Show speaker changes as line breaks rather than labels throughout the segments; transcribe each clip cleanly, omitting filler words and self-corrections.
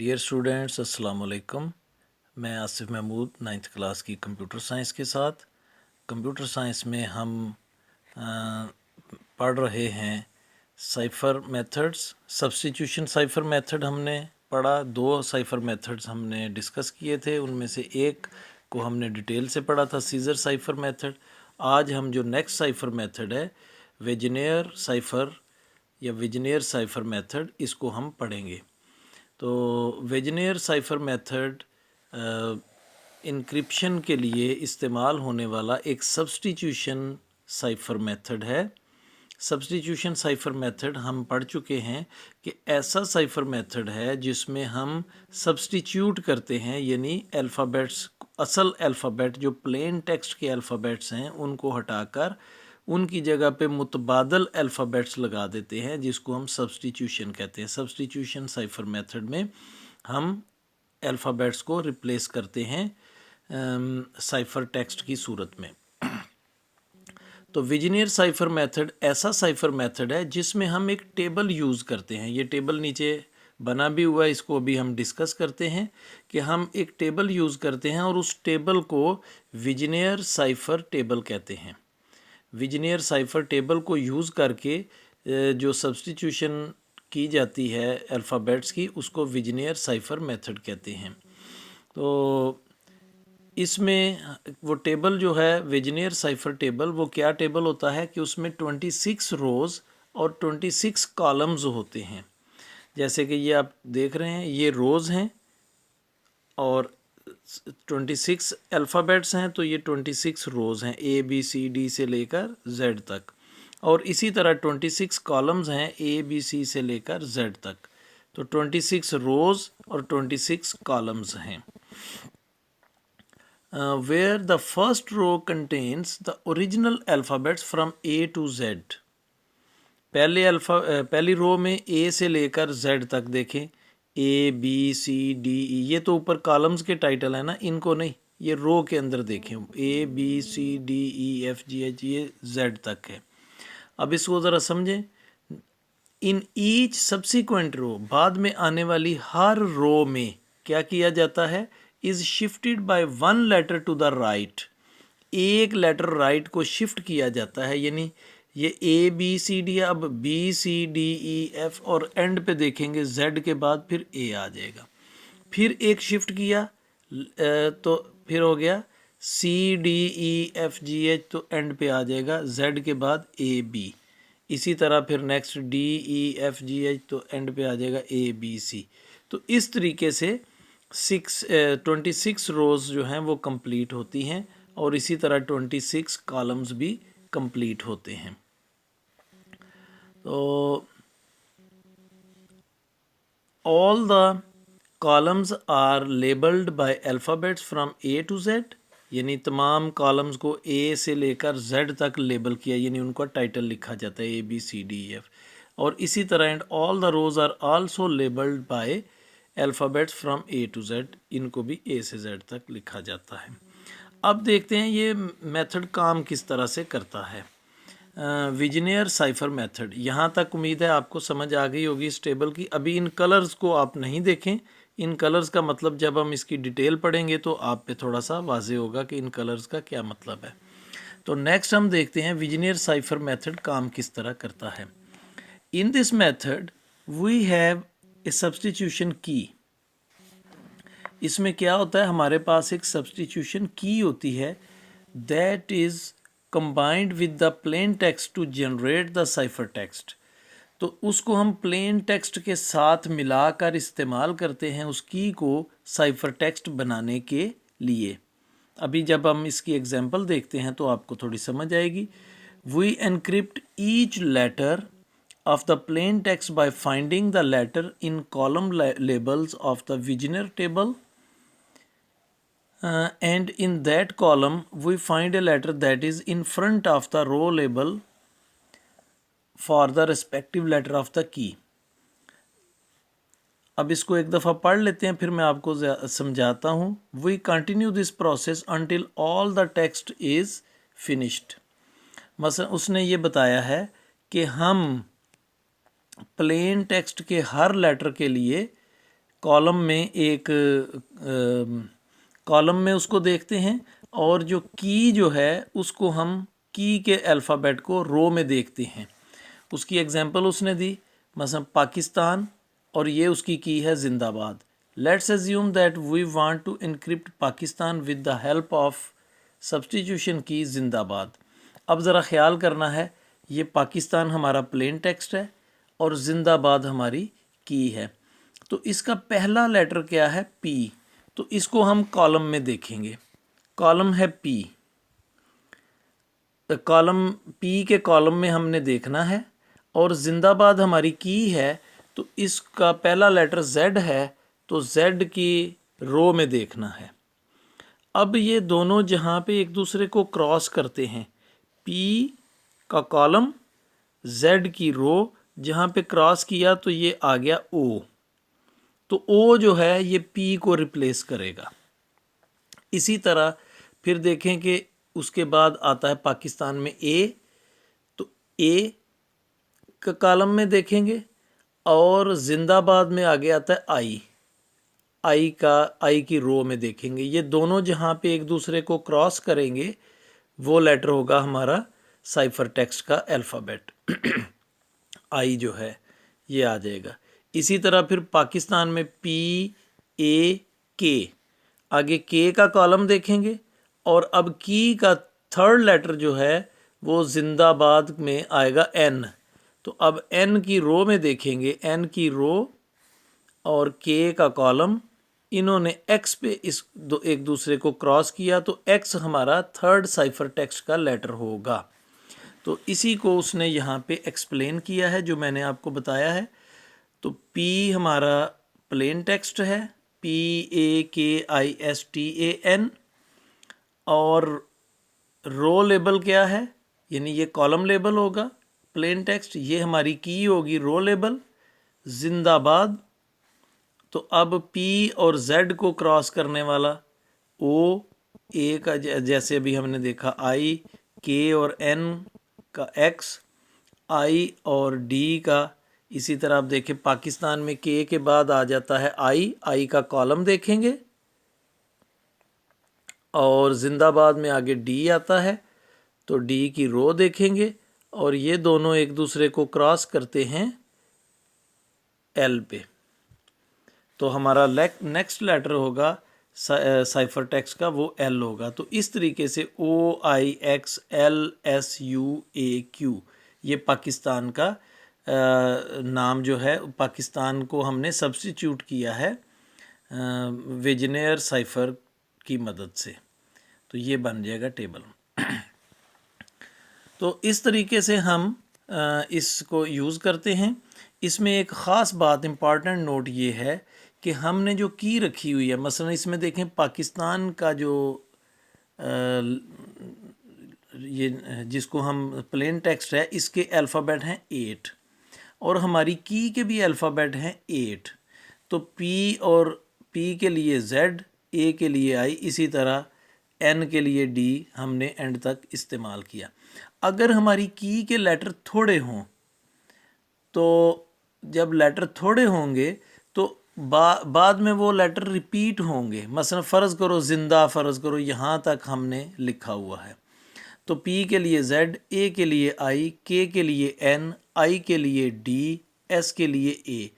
Dear students अस्सलाम वालेकुम। मैं आसिफ महमूद 9th क्लास की कंप्यूटर साइंस के साथ। कंप्यूटर साइंस में हम पढ़ रहे हैं cipher methods. Substitution cipher method हमने पढ़ा, 2 साइफ़र मेथड्स हमने डिस्कस किए थे, उनमें से एक को हमने डिटेल से पढ़ा था, सीज़र साइफ़र मेथड। आज हम जो नेक्स्ट साइफ़र मेथड है वेजिनियर साइफ़र या विजनियर साइफ़र मेथड, इसको हम पढ़ेंगे। तो वेजिनियर साइफ़र मेथड इनक्रिप्शन के लिए इस्तेमाल होने वाला एक सब्स्टिट्यूशन साइफ़र मेथड है। सब्स्टिट्यूशन साइफ़र मेथड हम पढ़ चुके हैं कि ऐसा साइफ़र मेथड है जिसमें हम सब्स्टिट्यूट करते हैं, यानी अल्फ़ाबेट्स, असल अल्फ़ाबेट जो प्लेन टेक्स्ट के अल्फ़ाबेट्स हैं उनको हटाकर उनकी जगह पे मुतबादल अल्फ़ाबेट्स लगा देते हैं, जिसको हम सब्स्टिट्यूशन कहते हैं। सब्स्टिट्यूशन साइफ़र मेथड में हम अल्फ़ाबेट्स को रिप्लेस करते हैं साइफ़र टेक्स्ट की सूरत में। तो विजनियर साइफ़र मेथड ऐसा साइफ़र मेथड है जिसमें हम एक टेबल यूज़ करते हैं। ये टेबल नीचे बना भी हुआ है, इसको अभी हम डिस्कस करते हैं कि हम एक टेबल यूज़ करते हैं और उस टेबल को विजनियर साइफ़र टेबल कहते हैं। विजनियर साइफ़र टेबल को यूज़ करके जो सब्स्टिट्यूशन की जाती है अल्फ़ाबेट्स की, उसको विजनियर साइफ़र मेथड कहते हैं। तो इसमें वो टेबल जो है विजनियर साइफ़र टेबल, वो क्या टेबल होता है कि उसमें 26 रोज़ और 26 कॉलम्स होते हैं। जैसे कि ये आप देख रहे हैं, ये रोज़ हैं और 26 अल्फ़ाबेट्स हैं, तो ये 26 रोज़ हैं, ABCD से लेकर Z तक। और इसी तरह 26 कॉलम्स हैं, ABC से लेकर Z तक। तो 26 रोज़ और 26 कॉलम्स हैं। Where the first row contains the original alphabets from A to Z। पहली रो में A से लेकर Z तक देखें, ABCDE, ये तो ऊपर कॉलम्स के टाइटल है ना, इनको नहीं, ये रो के अंदर देखें, ABCDEFGH, ये Z तक है। अब इसको ज़रा समझें। इन ईच सब्सिक्वेंट रो, बाद में आने वाली हर रो में क्या किया जाता है, is shifted by 1 letter to the right. एक लेटर राइट को शिफ्ट किया जाता है, यानी ये ABCD, अब BCDEF और एंड पे देखेंगे Z के बाद फिर A आ जाएगा। फिर एक शिफ्ट किया तो फिर हो गया CDEFGH, तो एंड पे आ जाएगा Z के बाद AB। इसी तरह फिर नेक्स्ट DEFGH, तो एंड पे आ जाएगा ABC। तो इस तरीके से 26 रोज़ जो हैं वो कंप्लीट होती हैं और इसी तरह 26 कॉलम्स भी कंप्लीट होते हैं। तो all the columns are labelled by alphabets from A to Z, यानी तमाम कॉलम्स को A से लेकर Z तक लेबल किया, यानी उनका टाइटल लिखा जाता है ABCDEF। और इसी तरह and all the rows are also labelled by alphabets from A to Z, इनको भी A से Z तक लिखा जाता है। अब देखते हैं ये मेथड काम किस तरह से करता है। विजनियर साइफ़र मेथड, यहाँ तक उम्मीद है आपको समझ आ गई होगी इस टेबल की। अभी इन कलर्स को आप नहीं देखें, इन कलर्स का मतलब जब हम इसकी डिटेल पढ़ेंगे तो आप पे थोड़ा सा वाजे होगा कि इन कलर्स का क्या मतलब है। तो नेक्स्ट हम देखते हैं विजनियर साइफ़र मेथड काम किस तरह करता है। In this method we have a substitution की। इसमें क्या होता है, हमारे पास एक सब्स्टिट्यूशन की होती है, that is combined with the plain text to generate the cipher text। तो उसको हम प्लेन टेक्स्ट के साथ मिलाकर इस्तेमाल करते हैं उस की को साइफर टेक्स्ट बनाने के लिए। अभी जब हम इसकी एग्जांपल देखते हैं तो आपको थोड़ी समझ आएगी। We encrypt each letter of the plain text by finding the letter in column labels of the Vigenère table, and in that column we find a letter that is in front of the row label for the respective letter of the key। अब इसको एक दफ़ा पढ़ लेते हैं, फिर मैं आपको समझाता हूँ। We continue this process until all the text is finished। मसलन उसने ये बताया है कि हम प्लेन टेक्स्ट के हर लेटर के लिए कॉलम में एक कॉलम में उसको देखते हैं, और जो की जो है उसको हम की के अल्फ़ाबेट को रो में देखते हैं। उसकी एग्जांपल उसने दी, मसलन पाकिस्तान, और ये उसकी की है जिंदाबाद। Let's assume that we want to encrypt Pakistan with the help of substitution की जिंदाबाद। अब ज़रा ख्याल करना है, ये पाकिस्तान हमारा प्लेन टेक्स्ट है और जिंदाबाद हमारी की है। तो इसका पहला लेटर क्या है? पी। तो इसको हम कॉलम में देखेंगे। कॉलम है पी, कॉलम पी के कॉलम में हमने देखना है, और जिंदाबाद हमारी की है, तो इसका पहला लेटर जेड है, तो जेड की रो में देखना है। अब ये दोनों जहाँ पे एक दूसरे को क्रॉस करते हैं, पी का कॉलम, जेड की रो, जहाँ पे क्रॉस किया तो ये आ गया ओ। तो ओ जो है ये पी को रिप्लेस करेगा। इसी तरह फिर देखें कि उसके बाद आता है पाकिस्तान में ए, तो ए का कॉलम में देखेंगे, और जिंदाबाद में आगे आता है आई। आई की रो में देखेंगे। ये दोनों जहाँ पे एक दूसरे को क्रॉस करेंगे वो लेटर होगा हमारा साइफर टेक्स्ट का अल्फ़ाबेट। आई जो है ये आ जाएगा। इसी तरह फिर पाकिस्तान में पी ए के, आगे के का कॉलम देखेंगे, और अब की का थर्ड लेटर जो है वो जिंदाबाद में आएगा एन। तो अब एन की रो में देखेंगे, एन की रो और के का कॉलम, इन्होंने एक्स पे एक दूसरे को क्रॉस किया, तो एक्स हमारा थर्ड साइफर टेक्स्ट का लेटर होगा। तो इसी को उसने यहाँ पे एक्सप्लेन किया है जो मैंने आपको बताया है। तो P हमारा प्लेन टेक्स्ट है, PAKISTAN, और रो लेबल क्या है, यानी ये कॉलम लेबल होगा प्लेन टेक्स्ट, ये हमारी की होगी रो लेबल जिंदाबाद। तो अब P और Z को क्रॉस करने वाला O, A का जैसे अभी हमने देखा I, K और N का X, I और D का, इसी तरह आप देखें पाकिस्तान में K के बाद आ जाता है I का कॉलम देखेंगे, और जिंदाबाद में आगे D आता है, तो D की रो देखेंगे, और ये दोनों एक दूसरे को क्रॉस करते हैं L पे। तो हमारा नेक्स्ट लेटर होगा साइफर टेक्स्ट का, वो L होगा। तो इस तरीके से OIXLSUAQ, ये पाकिस्तान का नाम जो है, पाकिस्तान को हमने सब्स्टिट्यूट किया है विजनेयर साइफर की मदद से। तो ये बन जाएगा टेबल। तो इस तरीके से हम इसको यूज़ करते हैं। इसमें एक ख़ास बात, इम्पॉर्टेंट नोट ये है कि हमने जो की रखी हुई है, मसलन इसमें देखें पाकिस्तान का जो ये जिसको हम प्लेन टेक्स्ट है, इसके अल्फ़ाबेट हैं 8, और हमारी की के भी अल्फ़ाबेट हैं 8। तो P और P के लिए Z, A के लिए I, इसी तरह N के लिए D हमने एंड तक इस्तेमाल किया। अगर हमारी की के लेटर थोड़े हों, तो जब लेटर थोड़े होंगे तो बाद में वो लेटर रिपीट होंगे। मसलन फ़र्ज़ करो जिंदा, फ़र्ज़ करो यहाँ तक हमने लिखा हुआ है, तो P के लिए Z, A के लिए I, K के लिए N, I के लिए D, S के लिए A।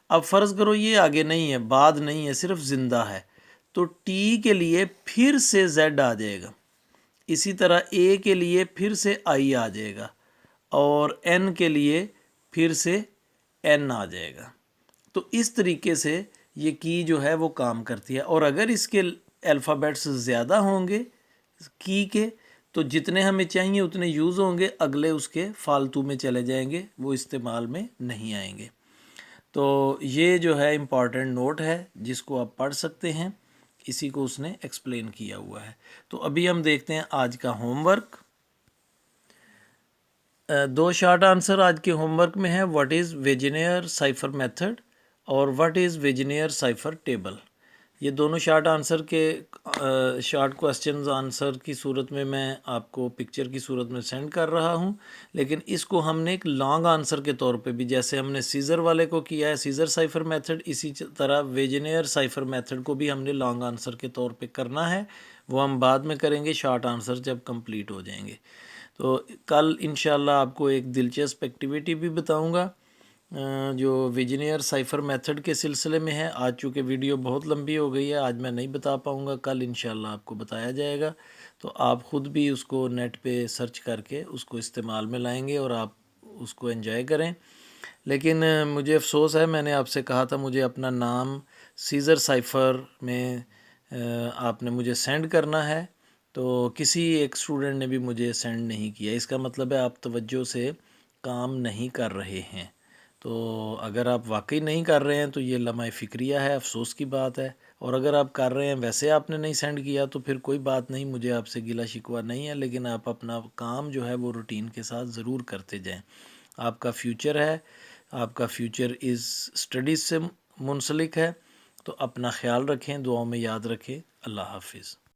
अब फ़र्ज़ करो ये आगे नहीं है, बाद नहीं है, सिर्फ ज़िंदा है, तो T के लिए फिर से Z आ जाएगा, इसी तरह A के लिए फिर से I आ जाएगा, और N के लिए फिर से N आ जाएगा। तो इस तरीके से ये की जो है वो काम करती है। और अगर इसके अल्फ़ाबेट्स ज़्यादा होंगे की के, तो जितने हमें चाहिए उतने यूज़ होंगे, अगले उसके फालतू में चले जाएंगे, वो इस्तेमाल में नहीं आएंगे। तो ये जो है इम्पॉर्टेंट नोट है जिसको आप पढ़ सकते हैं, इसी को उसने एक्सप्लेन किया हुआ है। तो अभी हम देखते हैं आज का होमवर्क। 2 शॉर्ट आंसर आज के होमवर्क में है, व्हाट इज़ वेजिनियर साइफर मेथड और व्हाट इज़ वेजिनियर साइफर टेबल। ये दोनों शॉर्ट आंसर के शॉर्ट क्वेश्चंस आंसर की सूरत में मैं आपको पिक्चर की सूरत में सेंड कर रहा हूँ, लेकिन इसको हमने एक लॉन्ग आंसर के तौर पे भी, जैसे हमने सीज़र वाले को किया है सीज़र साइफ़र मेथड, इसी तरह वेजिनियर साइफ़र मेथड को भी हमने लॉन्ग आंसर के तौर पे करना है। वो हम बाद में करेंगे शॉर्ट आंसर जब कंप्लीट हो जाएंगे। तो कल इंशाल्लाह आपको एक दिलचस्प एक्टिविटी भी बताऊंगा जो विजनियर साइफ़र मेथड के सिलसिले में है। आज चूँकि वीडियो बहुत लंबी हो गई है, आज मैं नहीं बता पाऊँगा, कल इंशाल्लाह आपको बताया जाएगा। तो आप ख़ुद भी उसको नेट पे सर्च करके उसको इस्तेमाल में लाएंगे और आप उसको एंजॉय करें। लेकिन मुझे अफ़सोस है, मैंने आपसे कहा था मुझे अपना नाम सीज़र साइफ़र में आपने मुझे सेंड करना है, तो किसी एक स्टूडेंट ने भी मुझे सेंड नहीं किया। इसका मतलब है आप तवज्जो से काम नहीं कर रहे हैं। तो अगर आप वाकई नहीं कर रहे हैं तो ये लम्हा फ़िक्रिया है, अफ़सोस की बात है। और अगर आप कर रहे हैं, वैसे आपने नहीं सेंड किया, तो फिर कोई बात नहीं, मुझे आपसे गिला शिकवा नहीं है, लेकिन आप अपना काम जो है वो रूटीन के साथ ज़रूर करते जाएं। आपका फ्यूचर है, आपका फ्यूचर इस स्टडीज़ से मुंसलिक है। तो अपना ख्याल रखें, दुआओं में याद रखें। अल्लाह हाफिज़।